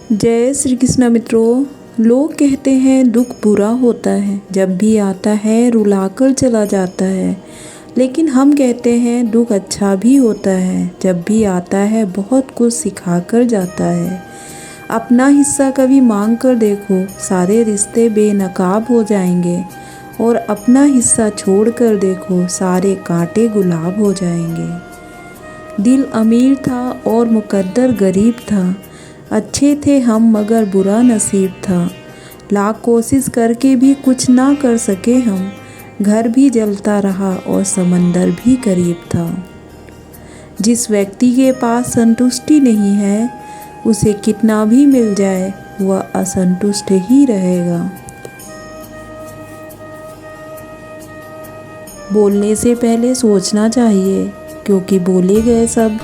जय श्री कृष्ण मित्रों। लोग कहते हैं दुख बुरा होता है, जब भी आता है रुलाकर चला जाता है। लेकिन हम कहते हैं दुख अच्छा भी होता है, जब भी आता है बहुत कुछ सिखाकर जाता है। अपना हिस्सा कभी मांग कर देखो, सारे रिश्ते बेनकाब हो जाएंगे। और अपना हिस्सा छोड़ कर देखो, सारे कांटे गुलाब हो जाएंगे। दिल अमीर था और मुकद्दर गरीब था, अच्छे थे हम मगर बुरा नसीब था। लाख कोशिश करके भी कुछ ना कर सके हम, घर भी जलता रहा और समंदर भी करीब था। जिस व्यक्ति के पास संतुष्टि नहीं है, उसे कितना भी मिल जाए वह असंतुष्ट ही रहेगा। बोलने से पहले सोचना चाहिए, क्योंकि बोले गए शब्द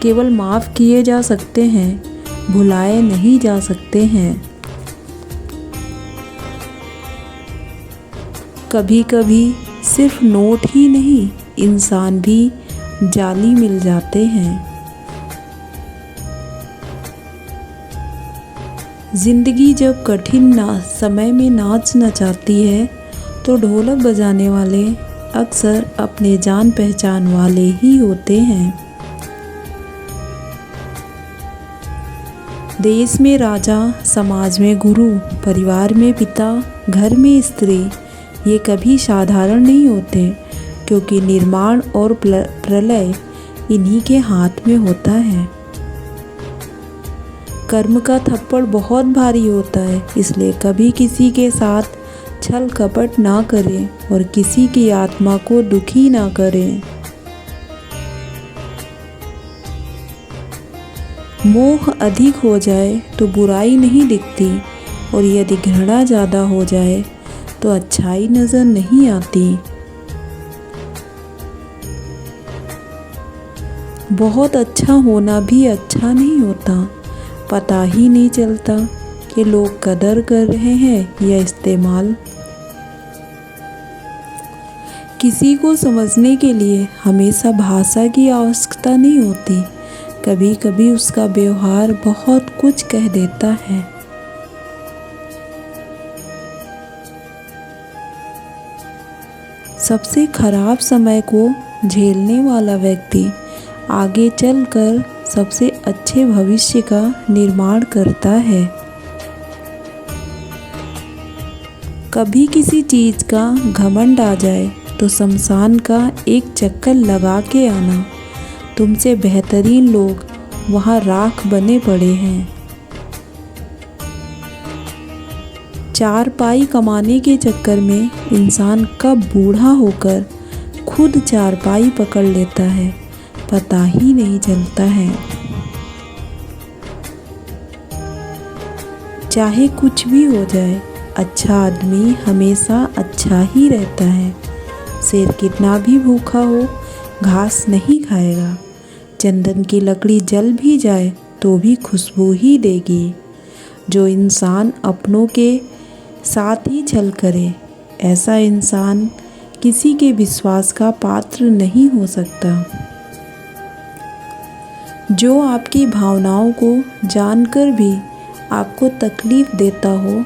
केवल माफ़ किए जा सकते हैं, भुलाए नहीं जा सकते हैं। कभी कभी सिर्फ नोट ही नहीं, इंसान भी जाली मिल जाते हैं। जिंदगी जब कठिन समय में नाच नचाती है, तो ढोलक बजाने वाले अक्सर अपने जान पहचान वाले ही होते हैं। देश में राजा, समाज में गुरु, परिवार में पिता, घर में स्त्री, ये कभी साधारण नहीं होते, क्योंकि निर्माण और प्रलय इन्हीं के हाथ में होता है। कर्म का थप्पड़ बहुत भारी होता है, इसलिए कभी किसी के साथ छल कपट ना करें और किसी की आत्मा को दुखी ना करें। मोह अधिक हो जाए तो बुराई नहीं दिखती, और यदि घृणा ज़्यादा हो जाए तो अच्छाई नज़र नहीं आती। बहुत अच्छा होना भी अच्छा नहीं होता, पता ही नहीं चलता कि लोग कदर कर रहे हैं या इस्तेमाल। किसी को समझने के लिए हमेशा भाषा की आवश्यकता नहीं होती, कभी कभी उसका व्यवहार बहुत कुछ कह देता है। सबसे खराब समय को झेलने वाला व्यक्ति आगे चलकर सबसे अच्छे भविष्य का निर्माण करता है। कभी किसी चीज़ का घमंड आ जाए तो शमशान का एक चक्कर लगा के आना, तुमसे बेहतरीन लोग वहाँ राख बने पड़े हैं। चार पाई कमाने के चक्कर में इंसान कब बूढ़ा होकर खुद चार पाई पकड़ लेता है, पता ही नहीं चलता है। चाहे कुछ भी हो जाए, अच्छा आदमी हमेशा अच्छा ही रहता है। शेर कितना भी भूखा हो, घास नहीं खाएगा। चंदन की लकड़ी जल भी जाए तो भी खुशबू ही देगी। जो इंसान अपनों के साथ ही छल करे, ऐसा इंसान किसी के विश्वास का पात्र नहीं हो सकता। जो आपकी भावनाओं को जानकर भी आपको तकलीफ देता हो,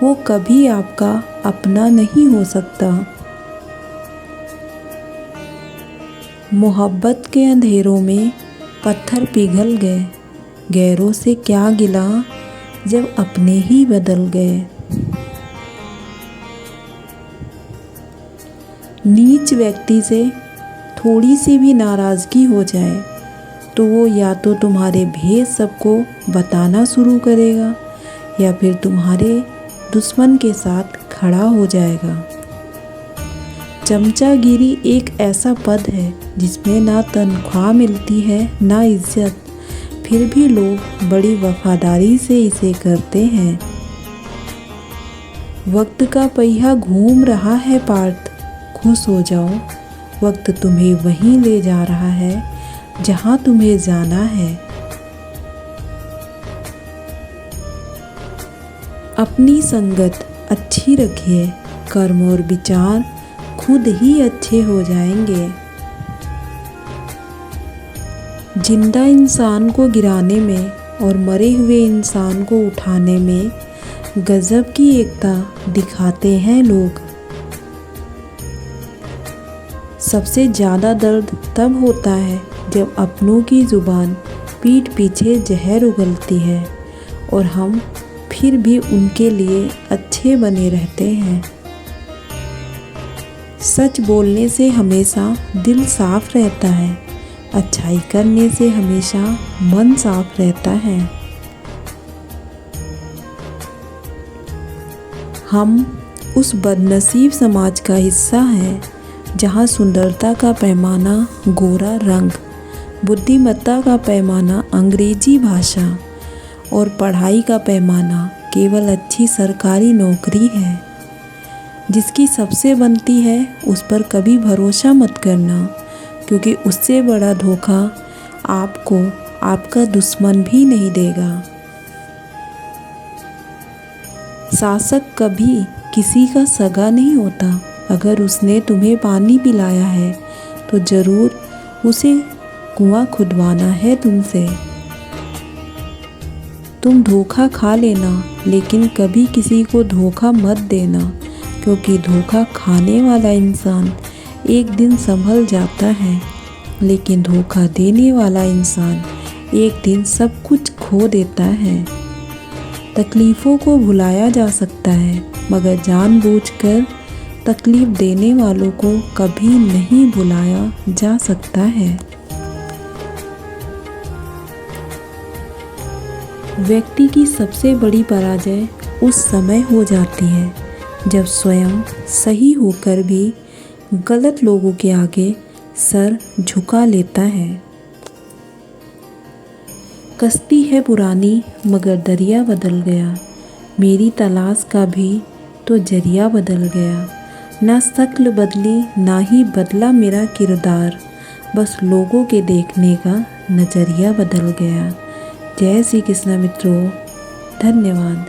वो कभी आपका अपना नहीं हो सकता। मोहब्बत के अंधेरों में पत्थर पिघल गए, गैरों से क्या गिला जब अपने ही बदल गए। नीच व्यक्ति से थोड़ी सी भी नाराज़गी हो जाए तो वो या तो तुम्हारे भेद सबको बताना शुरू करेगा, या फिर तुम्हारे दुश्मन के साथ खड़ा हो जाएगा। चमचागिरी एक ऐसा पद है जिसमें ना तनख्वाह मिलती है ना इज्जत, फिर भी लोग बड़ी वफादारी से इसे करते हैं। वक्त का पहिया घूम रहा है पार्थ, खुश हो जाओ, वक्त तुम्हें वहीं ले जा रहा है जहां तुम्हें जाना है। अपनी संगत अच्छी रखिए, कर्म और विचार खुद ही अच्छे हो जाएंगे। जिंदा इंसान को गिराने में और मरे हुए इंसान को उठाने में गजब की एकता दिखाते हैं लोग। सबसे ज़्यादा दर्द तब होता है जब अपनों की ज़ुबान पीठ पीछे जहर उगलती है और हम फिर भी उनके लिए अच्छे बने रहते हैं। सच बोलने से हमेशा दिल साफ रहता है, अच्छाई करने से हमेशा मन साफ रहता है। हम उस बदनसीब समाज का हिस्सा हैं जहाँ सुंदरता का पैमाना गोरा रंग, बुद्धिमत्ता का पैमाना अंग्रेजी भाषा और पढ़ाई का पैमाना केवल अच्छी सरकारी नौकरी है। जिसकी सबसे बनती है उस पर कभी भरोसा मत करना, क्योंकि उससे बड़ा धोखा आपको आपका दुश्मन भी नहीं देगा। शासक कभी किसी का सगा नहीं होता। अगर उसने तुम्हें पानी पिलाया है तो ज़रूर उसे कुआं खुदवाना है तुमसे। तुम धोखा खा लेना, लेकिन कभी किसी को धोखा मत देना, क्योंकि धोखा खाने वाला इंसान एक दिन संभल जाता है, लेकिन धोखा देने वाला इंसान एक दिन सब कुछ खो देता है। तकलीफ़ों को भुलाया जा सकता है, मगर जानबूझकर तकलीफ़ देने वालों को कभी नहीं भुलाया जा सकता है। व्यक्ति की सबसे बड़ी पराजय उस समय हो जाती है जब स्वयं सही होकर भी गलत लोगों के आगे सर झुका लेता है। कश्ती है पुरानी मगर दरिया बदल गया, मेरी तलाश का भी तो जरिया बदल गया। ना शक्ल बदली ना ही बदला मेरा किरदार, बस लोगों के देखने का नज़रिया बदल गया। जय श्री कृष्ण मित्रों, धन्यवाद।